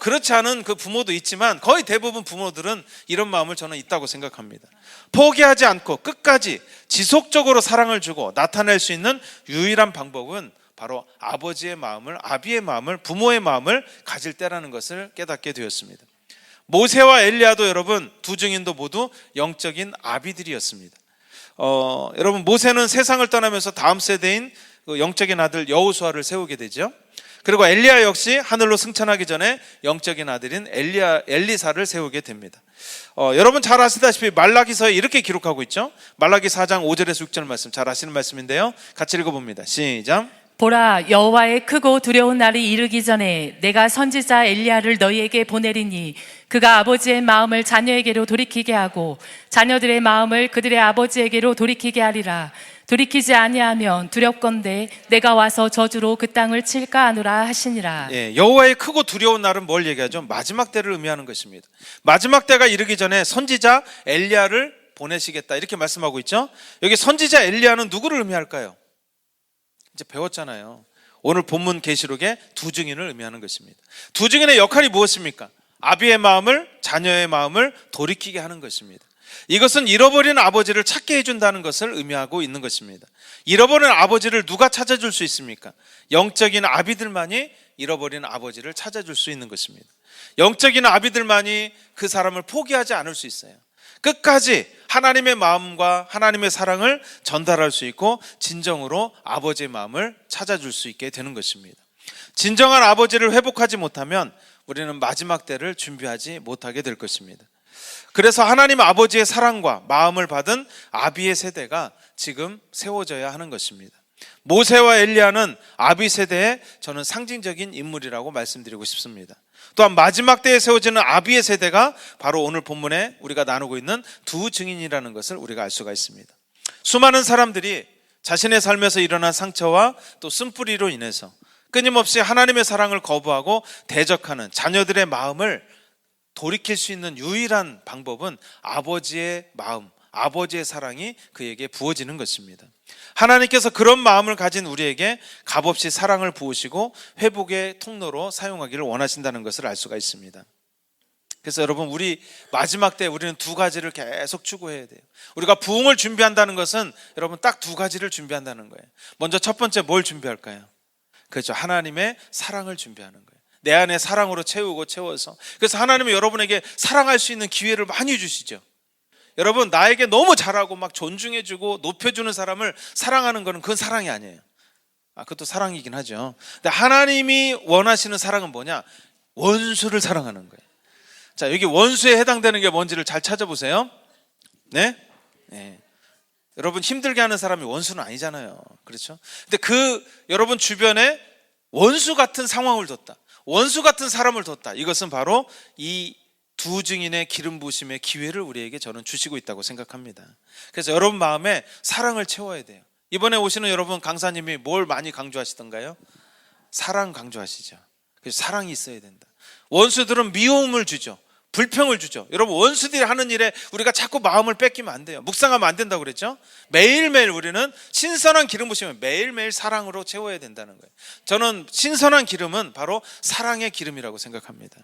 그렇지 않은 그 부모도 있지만 거의 대부분 부모들은 이런 마음을 저는 있다고 생각합니다. 포기하지 않고 끝까지 지속적으로 사랑을 주고 나타낼 수 있는 유일한 방법은 바로 아버지의 마음을, 아비의 마음을, 부모의 마음을 가질 때라는 것을 깨닫게 되었습니다. 모세와 엘리야도 여러분 두 증인도 모두 영적인 아비들이었습니다. 여러분 모세는 세상을 떠나면서 다음 세대인 그 영적인 아들 여호수아를 세우게 되죠. 그리고 엘리야 역시 하늘로 승천하기 전에 영적인 아들인 엘리사를 세우게 됩니다. 여러분 잘 아시다시피 말라기서에 이렇게 기록하고 있죠. 말라기 4장 5절에서 6절 말씀 잘 아시는 말씀인데요. 같이 읽어봅니다. 시작. 보라, 여호와의 크고 두려운 날이 이르기 전에 내가 선지자 엘리야를 너희에게 보내리니 그가 아버지의 마음을 자녀에게로 돌이키게 하고 자녀들의 마음을 그들의 아버지에게로 돌이키게 하리라. 돌이키지 아니하면 두렵건대 내가 와서 저주로 그 땅을 칠까 하노라 하시니라. 예, 여호와의 크고 두려운 날은 뭘 얘기하죠? 마지막 때를 의미하는 것입니다. 마지막 때가 이르기 전에 선지자 엘리야를 보내시겠다 이렇게 말씀하고 있죠. 여기 선지자 엘리야는 누구를 의미할까요? 이제 배웠잖아요. 오늘 본문 계시록의 두 증인을 의미하는 것입니다. 두 증인의 역할이 무엇입니까? 아비의 마음을, 자녀의 마음을 돌이키게 하는 것입니다. 이것은 잃어버린 아버지를 찾게 해준다는 것을 의미하고 있는 것입니다. 잃어버린 아버지를 누가 찾아줄 수 있습니까? 영적인 아비들만이 잃어버린 아버지를 찾아줄 수 있는 것입니다. 영적인 아비들만이 그 사람을 포기하지 않을 수 있어요. 끝까지 하나님의 마음과 하나님의 사랑을 전달할 수 있고 진정으로 아버지의 마음을 찾아줄 수 있게 되는 것입니다. 진정한 아버지를 회복하지 못하면 우리는 마지막 때를 준비하지 못하게 될 것입니다. 그래서 하나님 아버지의 사랑과 마음을 받은 아비의 세대가 지금 세워져야 하는 것입니다. 모세와 엘리야는 아비 세대의 저는 상징적인 인물이라고 말씀드리고 싶습니다. 또한 마지막 때에 세워지는 아비의 세대가 바로 오늘 본문에 우리가 나누고 있는 두 증인이라는 것을 우리가 알 수가 있습니다. 수많은 사람들이 자신의 삶에서 일어난 상처와 또 쓴뿌리로 인해서 끊임없이 하나님의 사랑을 거부하고 대적하는 자녀들의 마음을 돌이킬 수 있는 유일한 방법은 아버지의 마음, 아버지의 사랑이 그에게 부어지는 것입니다. 하나님께서 그런 마음을 가진 우리에게 값없이 사랑을 부으시고 회복의 통로로 사용하기를 원하신다는 것을 알 수가 있습니다. 그래서 여러분, 우리 마지막 때 우리는 두 가지를 계속 추구해야 돼요. 우리가 부흥을 준비한다는 것은 여러분 딱 두 가지를 준비한다는 거예요. 먼저 첫 번째 뭘 준비할까요? 그렇죠. 하나님의 사랑을 준비하는 거예요. 내 안에 사랑으로 채우고 채워서. 그래서 하나님은 여러분에게 사랑할 수 있는 기회를 많이 주시죠. 여러분, 나에게 너무 잘하고 막 존중해주고 높여주는 사람을 사랑하는 것은 그건 사랑이 아니에요. 그것도 사랑이긴 하죠. 근데 하나님이 원하시는 사랑은 뭐냐? 원수를 사랑하는 거예요. 자, 여기 원수에 해당되는 게 뭔지를 잘 찾아보세요. 네? 네. 여러분, 힘들게 하는 사람이 원수는 아니잖아요. 그렇죠? 근데 여러분 주변에 원수 같은 상황을 뒀다, 원수 같은 사람을 뒀다. 이것은 바로 이 두 증인의 기름 부으심의 기회를 우리에게 저는 주시고 있다고 생각합니다. 그래서 여러분 마음에 사랑을 채워야 돼요. 이번에 오시는 여러분 강사님이 뭘 많이 강조하시던가요? 사랑 강조하시죠. 그래서 사랑이 있어야 된다. 원수들은 미움을 주죠. 불평을 주죠. 여러분, 원수들이 하는 일에 우리가 자꾸 마음을 뺏기면 안 돼요. 묵상하면 안 된다고 그랬죠. 매일매일 우리는 신선한 기름 부으시면 매일매일 사랑으로 채워야 된다는 거예요. 저는 신선한 기름은 바로 사랑의 기름이라고 생각합니다.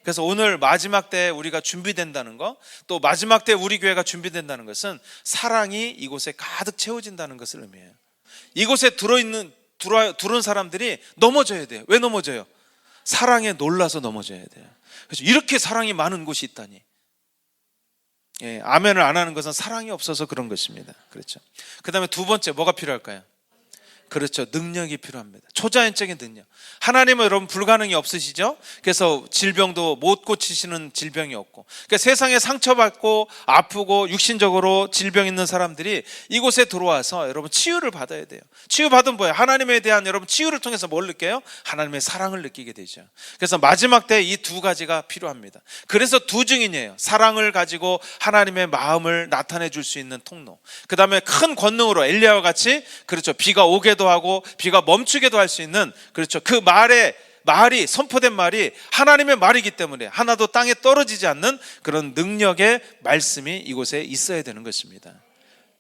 그래서 오늘 마지막 때 우리가 준비된다는 거, 또 마지막 때 우리 교회가 준비된다는 것은 사랑이 이곳에 가득 채워진다는 것을 의미해요. 이곳에 들어온 사람들이 넘어져야 돼요. 왜 넘어져요? 사랑에 놀라서 넘어져야 돼요. 그래서 이렇게 사랑이 많은 곳이 있다니. 예, 아멘을 안 하는 것은 사랑이 없어서 그런 것입니다. 그렇죠. 그 다음에 두 번째 뭐가 필요할까요? 그렇죠. 능력이 필요합니다. 초자연적인 능력. 하나님은 여러분 불가능이 없으시죠? 그래서 질병도 못 고치시는 질병이 없고, 그러니까 세상에 상처받고 아프고 육신적으로 질병 있는 사람들이 이곳에 들어와서 여러분 치유를 받아야 돼요. 치유받은 뭐예요? 하나님에 대한 여러분 치유를 통해서 뭘 느껴요? 하나님의 사랑을 느끼게 되죠. 그래서 마지막 때 이 두 가지가 필요합니다. 그래서 두 증인이에요. 사랑을 가지고 하나님의 마음을 나타내 줄 수 있는 통로. 그 다음에 큰 권능으로 엘리야와 같이, 그렇죠, 비가 오게도 하고 비가 멈추게도 할 수 있는, 그렇죠, 그 말이 선포된 말이 하나님의 말이기 때문에 하나도 땅에 떨어지지 않는 그런 능력의 말씀이 이곳에 있어야 되는 것입니다.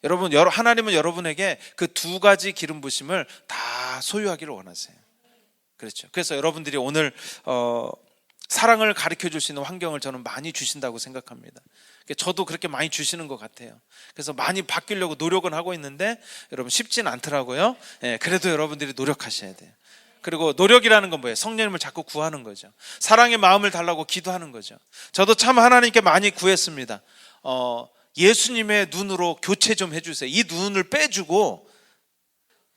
여러분, 하나님은 여러분에게 그 두 가지 기름 부심을 다 소유하기를 원하세요. 그렇죠. 그래서 여러분들이 오늘 사랑을 가르쳐 줄 수 있는 환경을 저는 많이 주신다고 생각합니다. 저도 그렇게 많이 주시는 것 같아요. 그래서 많이 바뀌려고 노력은 하고 있는데 여러분 쉽지는 않더라고요. 그래도 여러분들이 노력하셔야 돼요. 그리고 노력이라는 건 뭐예요? 성령님을 자꾸 구하는 거죠. 사랑의 마음을 달라고 기도하는 거죠. 저도 참 하나님께 많이 구했습니다. 예수님의 눈으로 교체 좀 해주세요. 이 눈을 빼주고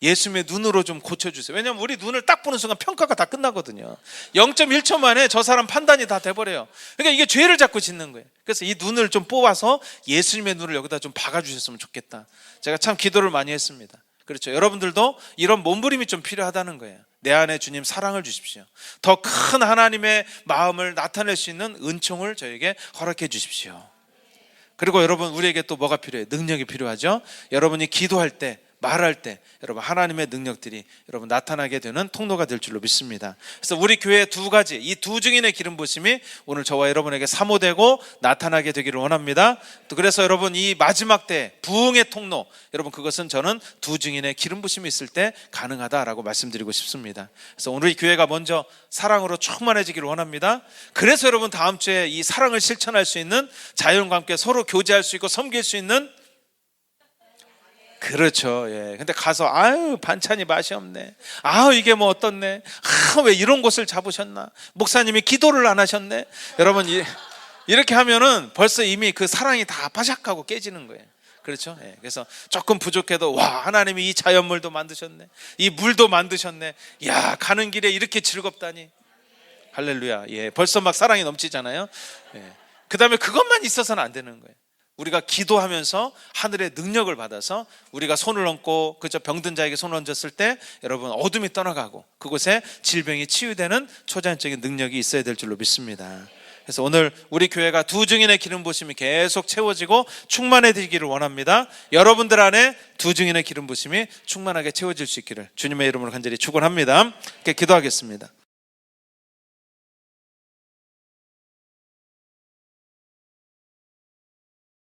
예수님의 눈으로 좀 고쳐주세요. 왜냐하면 우리 눈을 딱 보는 순간 평가가 다 끝나거든요. 0.1초 만에 저 사람 판단이 다 돼버려요. 그러니까 이게 죄를 자꾸 짓는 거예요. 그래서 이 눈을 좀 뽑아서 예수님의 눈을 여기다 좀 박아주셨으면 좋겠다. 제가 참 기도를 많이 했습니다. 그렇죠. 여러분들도 이런 몸부림이 좀 필요하다는 거예요. 내 안에 주님 사랑을 주십시오. 더 큰 하나님의 마음을 나타낼 수 있는 은총을 저에게 허락해 주십시오. 그리고 여러분, 우리에게 또 뭐가 필요해요? 능력이 필요하죠. 여러분이 기도할 때 말할 때 여러분 하나님의 능력들이 여러분 나타나게 되는 통로가 될 줄로 믿습니다. 그래서 우리 교회의 두 가지, 이 두 증인의 기름 부심이 오늘 저와 여러분에게 사모되고 나타나게 되기를 원합니다. 또 그래서 여러분 이 마지막 때 부흥의 통로, 여러분 그것은 저는 두 증인의 기름 부심이 있을 때 가능하다라고 말씀드리고 싶습니다. 그래서 오늘 이 교회가 먼저 사랑으로 충만해지기를 원합니다. 그래서 여러분 다음 주에 이 사랑을 실천할 수 있는, 자연과 함께 서로 교제할 수 있고 섬길 수 있는, 그렇죠. 예. 근데 가서 아유 반찬이 맛이 없네. 아유 이게 뭐 어떻네. 왜 이런 곳을 잡으셨나. 목사님이 기도를 안 하셨네. 여러분 이렇게 하면은 벌써 이미 그 사랑이 다 바삭하고 깨지는 거예요. 그렇죠. 예. 그래서 조금 부족해도 와 하나님이 이 자연물도 만드셨네. 이 물도 만드셨네. 야 가는 길에 이렇게 즐겁다니. 할렐루야. 예. 벌써 막 사랑이 넘치잖아요. 예. 그 다음에 그것만 있어서는 안 되는 거예요. 우리가 기도하면서 하늘의 능력을 받아서 우리가 손을 얹고 그저 병든 자에게 손을 얹었을 때 여러분 어둠이 떠나가고 그곳에 질병이 치유되는 초자연적인 능력이 있어야 될 줄로 믿습니다. 그래서 오늘 우리 교회가 두 증인의 기름 부심이 계속 채워지고 충만해지기를 원합니다. 여러분들 안에 두 증인의 기름 부심이 충만하게 채워질 수 있기를 주님의 이름으로 간절히 축원합니다. 기도하겠습니다.